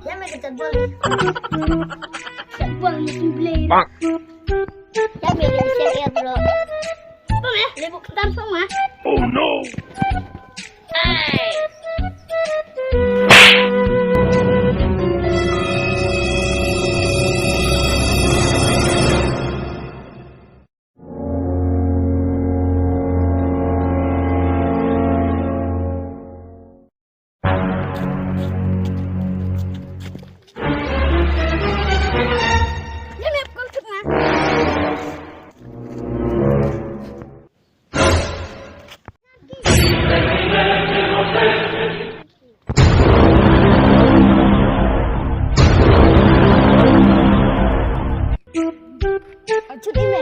Ya may kynjat bol. Kynjat bol musim Blei. Ya may share ya bro. Bang ya, lebok kentar semua. Oh no. Hai. Cuti me.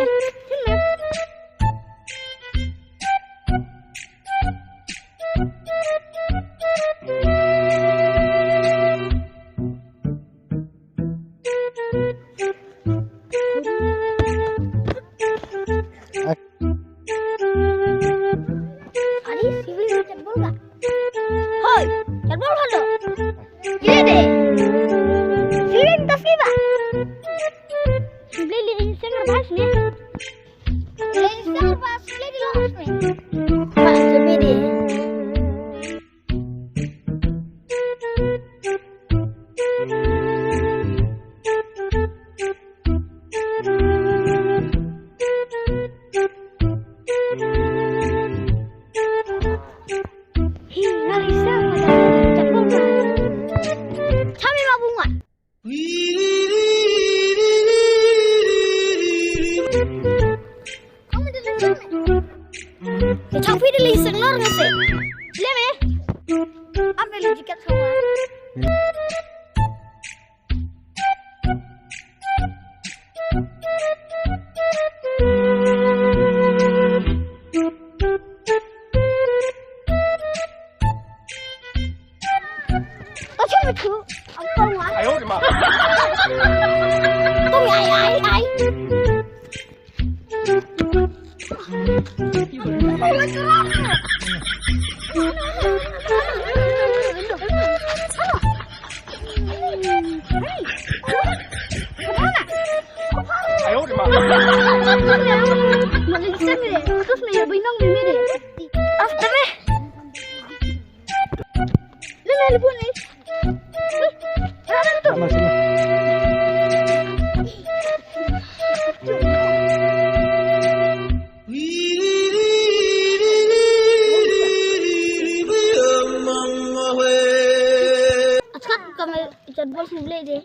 Ari, sibling kynjat bol gak? Hoi, kynjat bol halo. Iya deh. Sibling tas kita. Blei lihat Instagram bahas nih. Blei Instagram bahas Blei di luar nih. Pak coba deh. Nalisa ada kynjat bol mah. Kami mah bunga. Tapi dia liseng lor nggak sih? Lihat ya, ambil jikat semua. Oh cuma itu, apa mah? Ayo di mana? Tuh ay. Ayo di mana? Malisan deh, terus nih ya binong di deh. After deh. Lele lebih nih. Ada tuh. Kami kynjat bol Blei deh.